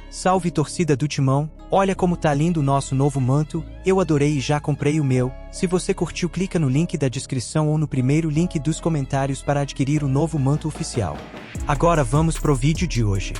Salve torcida do Timão, olha como tá lindo o nosso novo manto, eu adorei e já comprei o meu. Se você curtiu, clica no link da descrição ou no primeiro link dos comentários para adquirir o novo manto oficial. Agora vamos pro vídeo de hoje.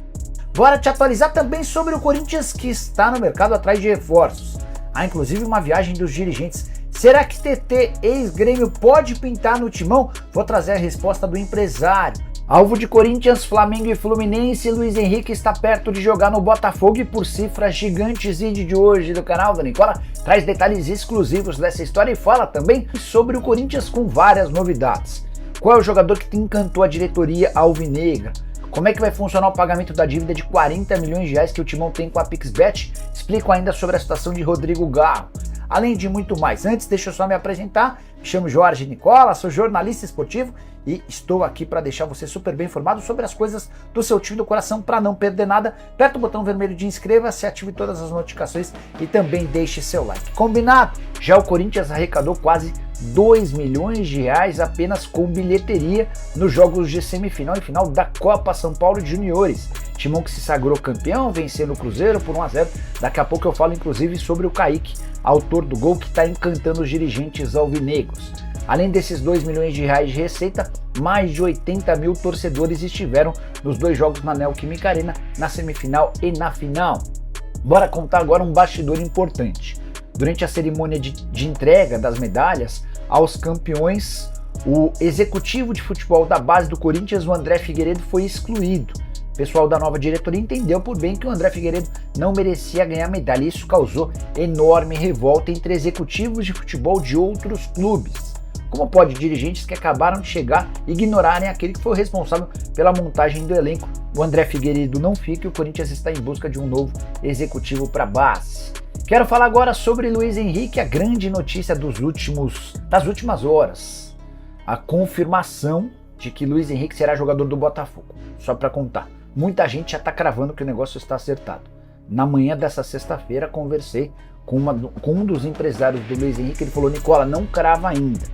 Bora te atualizar também sobre o Corinthians, que está no mercado atrás de reforços. Há inclusive uma viagem dos dirigentes. Será que TT, ex-Grêmio, pode pintar no Timão? Vou trazer a resposta do empresário. Alvo de Corinthians, Flamengo e Fluminense, Luiz Henrique está perto de jogar no Botafogo e por cifras gigantes. Vídeo de hoje do canal da Nicola traz detalhes exclusivos dessa história e fala também sobre o Corinthians com várias novidades. Qual é o jogador que encantou a diretoria alvinegra? Como é que vai funcionar o pagamento da dívida de 40 milhões de reais que o Timão tem com a Pixbet? Explico ainda sobre a situação de Rodrigo Garro. Além de muito mais. Antes, deixa eu só me apresentar. Me chamo Jorge Nicola, sou jornalista esportivo e estou aqui para deixar você super bem informado sobre as coisas do seu time do coração para não perder nada. Aperta o botão vermelho de inscreva-se, ative todas as notificações e também deixe seu like. Combinado? Já o Corinthians arrecadou quase 2 milhões de reais apenas com bilheteria nos jogos de semifinal e final da Copa São Paulo de Juniores. Timão que se sagrou campeão, vencendo o Cruzeiro por 1-0. Daqui a pouco eu falo inclusive sobre o Kaique, autor do gol que está encantando os dirigentes alvinegros. Além desses 2 milhões de reais de receita, mais de 80 mil torcedores estiveram nos dois jogos na Neoquímica Arena, na semifinal e na final. Bora contar agora um bastidor importante. Durante a cerimônia de entrega das medalhas aos campeões, o executivo de futebol da base do Corinthians, o André Figueiredo, foi excluído. O pessoal da nova diretoria entendeu por bem que o André Figueiredo não merecia ganhar medalha. Isso causou enorme revolta entre executivos de futebol de outros clubes. Como pode dirigentes que acabaram de chegar ignorarem aquele que foi responsável pela montagem do elenco? O André Figueiredo não fica e o Corinthians está em busca de um novo executivo para a base. Quero falar agora sobre Luiz Henrique, a grande notícia das últimas horas. A confirmação de que Luiz Henrique será jogador do Botafogo. Só para contar, muita gente já está cravando que o negócio está acertado. Na manhã dessa sexta-feira conversei com um dos empresários do Luiz Henrique, ele falou: Nicola, não crava ainda.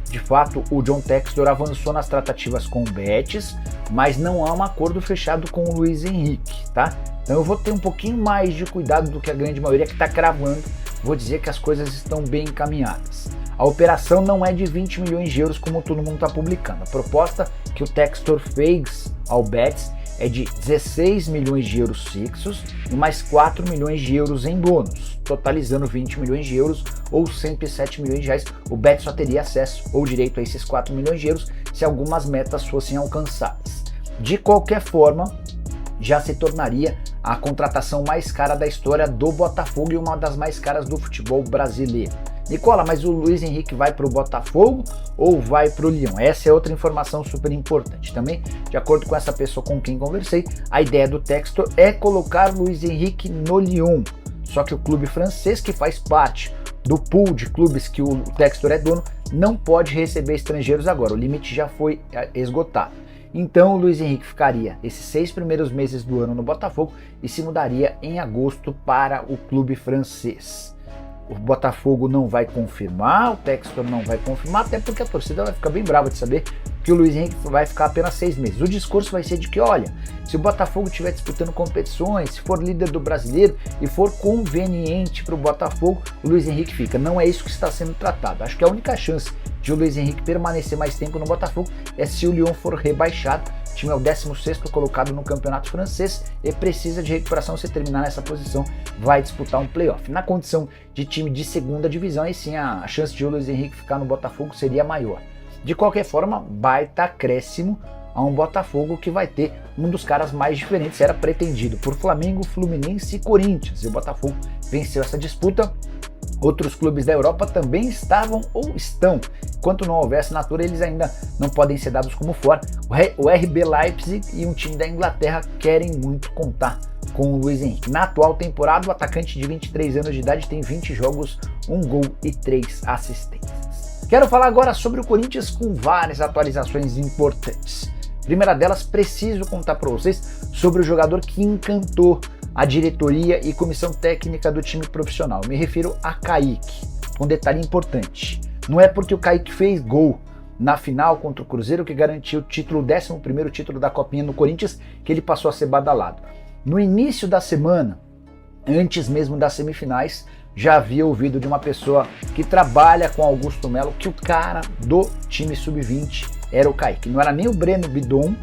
De fato, o John Textor avançou nas tratativas com o Betis, mas não há um acordo fechado com o Luiz Henrique, tá? Então eu vou ter um pouquinho mais de cuidado do que a grande maioria que está cravando. Vou dizer que as coisas estão bem encaminhadas. A operação não é de 20 milhões de euros como todo mundo está publicando. A proposta que o Textor fez ao Betis é de 16 milhões de euros fixos e mais 4 milhões de euros em bônus, totalizando 20 milhões de euros ou 107 milhões de reais. O Betis só teria acesso ou direito a esses 4 milhões de euros se algumas metas fossem alcançadas. De qualquer forma, já se tornaria a contratação mais cara da história do Botafogo e uma das mais caras do futebol brasileiro. Nicola, mas o Luiz Henrique vai para o Botafogo ou vai para o Lyon? Essa é outra informação super importante. Também, de acordo com essa pessoa com quem conversei, a ideia do Textor é colocar o Luiz Henrique no Lyon. Só que o clube francês, que faz parte do pool de clubes que o Textor é dono, não pode receber estrangeiros agora. O limite já foi esgotado. Então o Luiz Henrique ficaria esses 6 primeiros meses do ano no Botafogo e se mudaria em agosto para o clube francês. O Botafogo não vai confirmar, o Textor não vai confirmar, até porque a torcida vai ficar bem brava de saber que o Luiz Henrique vai ficar apenas 6 meses. O discurso vai ser de que, olha, se o Botafogo estiver disputando competições, se for líder do brasileiro e for conveniente para o Botafogo, o Luiz Henrique fica. Não é isso que está sendo tratado. Acho que a única chance de o Luiz Henrique permanecer mais tempo no Botafogo é se o Lyon for rebaixado. O time é o 16º colocado no campeonato francês e precisa de recuperação. Se terminar nessa posição, vai disputar um playoff. Na condição de time de segunda divisão, aí sim a chance de o Luiz Henrique ficar no Botafogo seria maior. De qualquer forma, baita acréscimo a um Botafogo que vai ter um dos caras mais diferentes. Era pretendido por Flamengo, Fluminense e Corinthians. E o Botafogo venceu essa disputa. Outros clubes da Europa também estavam ou estão. Enquanto não houver assinatura, eles ainda não podem ser dados como fora. O RB Leipzig e um time da Inglaterra querem muito contar com o Luiz Henrique. Na atual temporada, o atacante de 23 anos de idade tem 20 jogos, 1 gol e 3 assistências. Quero falar agora sobre o Corinthians com várias atualizações importantes. Primeira delas, preciso contar para vocês sobre o jogador que encantou a diretoria e comissão técnica do time profissional. Me refiro a Kaique. Um detalhe importante, não é porque o Kaique fez gol na final contra o Cruzeiro que garantiu o título, o 11º título da Copinha no Corinthians, que ele passou a ser badalado. No início da semana, antes mesmo das semifinais, já havia ouvido de uma pessoa que trabalha com Augusto Melo que o cara do time sub-20 era o Kaique. Não era nem o Breno Bidon,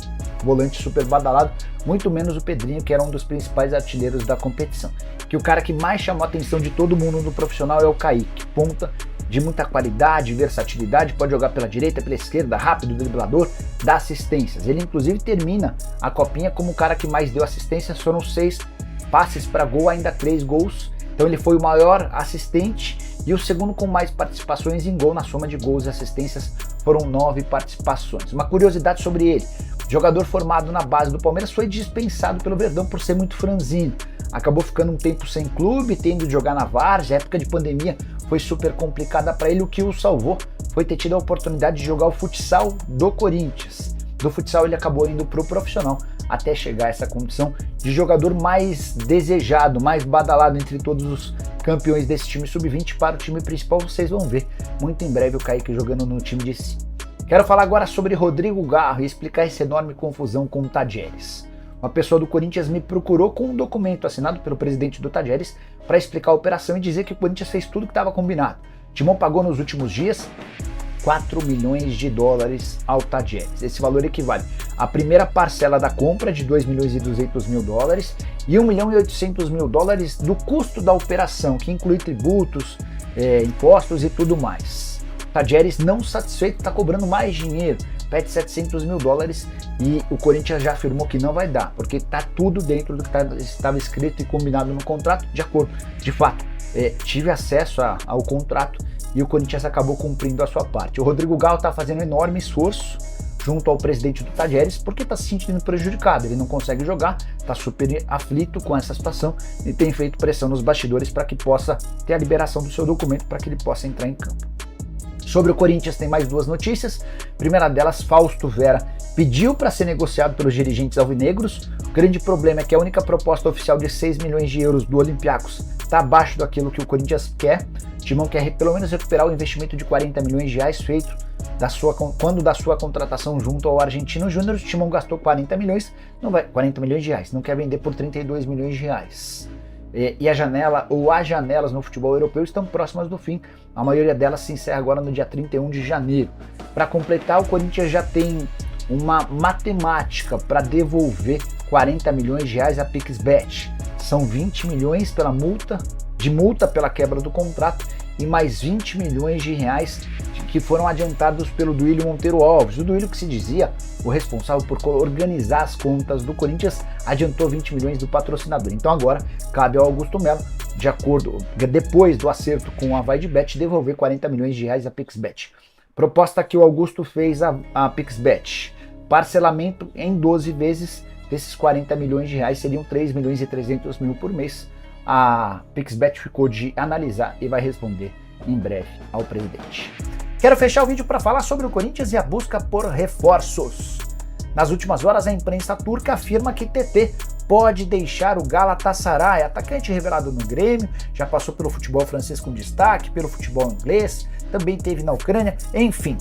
volante super badalado, muito menos o Pedrinho, que era um dos principais artilheiros da competição. Que o cara que mais chamou a atenção de todo mundo no profissional é o Kaique, ponta de muita qualidade, versatilidade, pode jogar pela direita, pela esquerda, rápido, driblador, dá assistências. Ele inclusive termina a copinha como o cara que mais deu assistências, foram 6 passes para gol, ainda 3 gols. Então ele foi o maior assistente e o segundo com mais participações em gol. Na soma de gols e assistências foram 9 participações. Uma curiosidade sobre ele: jogador formado na base do Palmeiras, foi dispensado pelo Verdão por ser muito franzino. Acabou ficando um tempo sem clube, tendo de jogar na várzea. A época de pandemia foi super complicada para ele. O que o salvou foi ter tido a oportunidade de jogar o futsal do Corinthians. Do futsal ele acabou indo para o profissional, até chegar a essa condição de jogador mais desejado, mais badalado entre todos os campeões desse time sub-20 para o time principal. Vocês vão ver muito em breve o Kaique jogando no time de si. Quero falar agora sobre Rodrigo Garro e explicar essa enorme confusão com o Tadieres. Uma pessoa do Corinthians me procurou com um documento assinado pelo presidente do Tadieres para explicar a operação e dizer que o Corinthians fez tudo que estava combinado. O Timão pagou nos últimos dias 4 milhões de dólares ao Tadieres. Esse valor equivale à primeira parcela da compra de 2 milhões e 200 mil dólares e 1 milhão e 800 mil dólares do custo da operação, que inclui tributos, impostos e tudo mais. O Tadieres, não satisfeito, está cobrando mais dinheiro, pede 700 mil dólares e o Corinthians já afirmou que não vai dar, porque está tudo dentro do que estava escrito e combinado no contrato, de acordo. De fato, tive acesso ao contrato e o Corinthians acabou cumprindo a sua parte. O Rodrigo Garro está fazendo um enorme esforço junto ao presidente do Tadieres, porque está se sentindo prejudicado. Ele não consegue jogar, está super aflito com essa situação e tem feito pressão nos bastidores para que possa ter a liberação do seu documento para que ele possa entrar em campo. Sobre o Corinthians tem mais 2 notícias. Primeira delas, Fausto Vera pediu para ser negociado pelos dirigentes alvinegros. O grande problema é que a única proposta oficial de 6 milhões de euros do Olympiacos está abaixo daquilo que o Corinthians quer. O Timão quer pelo menos recuperar o investimento de 40 milhões de reais feito quando da sua contratação junto ao Argentino Júnior. O Timão gastou 40 milhões de reais, não quer vender por 32 milhões de reais. E a janela ou as janelas no futebol europeu estão próximas do fim. A maioria delas se encerra agora no dia 31 de janeiro. Para completar, o Corinthians já tem uma matemática para devolver 40 milhões de reais a PixBet. São 20 milhões pela multa pela quebra do contrato e mais 20 milhões de reais que foram adiantados pelo Duílio Monteiro Alves. O Duílio, que se dizia o responsável por organizar as contas do Corinthians, adiantou 20 milhões do patrocinador. Então agora cabe ao Augusto Melo, depois do acerto com a VaideBet, devolver 40 milhões de reais a PixBet. Proposta que o Augusto fez a PixBet: parcelamento em 12 vezes desses 40 milhões de reais, seriam 3 milhões e 300 mil por mês. A PixBet ficou de analisar e vai responder em breve ao presidente. Quero fechar o vídeo para falar sobre o Corinthians e a busca por reforços. Nas últimas horas, a imprensa turca afirma que TT pode deixar o Galatasaray, atacante revelado no Grêmio, já passou pelo futebol francês com destaque, pelo futebol inglês, também teve na Ucrânia, enfim.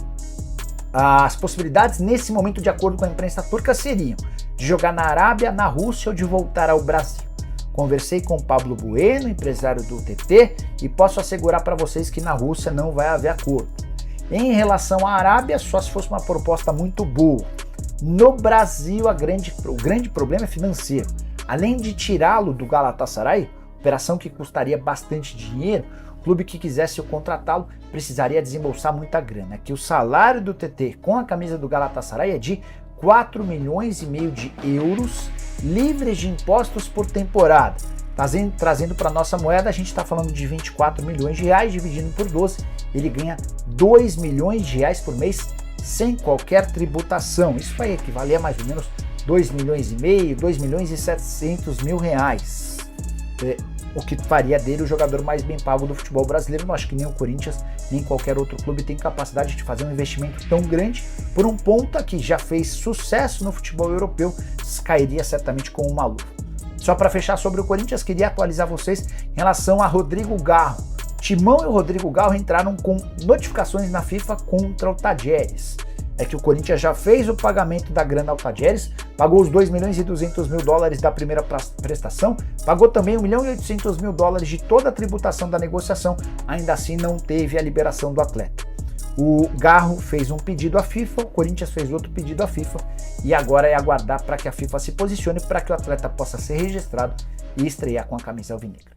As possibilidades nesse momento, de acordo com a imprensa turca, seriam de jogar na Arábia, na Rússia ou de voltar ao Brasil. Conversei com o Pablo Bueno, empresário do TT, e posso assegurar para vocês que na Rússia não vai haver acordo. Em relação à Arábia, só se fosse uma proposta muito boa. No Brasil, o grande problema é financeiro. Além de tirá-lo do Galatasaray, operação que custaria bastante dinheiro, o clube que quisesse contratá-lo precisaria desembolsar muita grana. Que o salário do TT com a camisa do Galatasaray é de 4 milhões e meio de euros, livres de impostos por temporada. Trazendo para nossa moeda, a gente está falando de 24 milhões de reais, dividindo por 12, ele ganha 2 milhões de reais por mês, sem qualquer tributação. Isso vai equivaler a mais ou menos 2 milhões e meio, 2 milhões e 700 mil reais. O que faria dele o jogador mais bem pago do futebol brasileiro. Não acho que nem o Corinthians, nem qualquer outro clube tem capacidade de fazer um investimento tão grande por um ponta que já fez sucesso no futebol europeu, cairia certamente com uma luva. Só para fechar sobre o Corinthians, queria atualizar vocês em relação a Rodrigo Garro. Timão e o Rodrigo Garro entraram com notificações na FIFA contra o Tadieres. é que o Corinthians já fez o pagamento da grana ao Tadieres, pagou os 2 milhões e 200 mil dólares da primeira prestação, pagou também 1 milhão e 800 mil dólares de toda a tributação da negociação, ainda assim não teve a liberação do atleta. O Garro fez um pedido à FIFA, o Corinthians fez outro pedido à FIFA e agora é aguardar para que a FIFA se posicione para que o atleta possa ser registrado e estrear com a camisa alvinegra.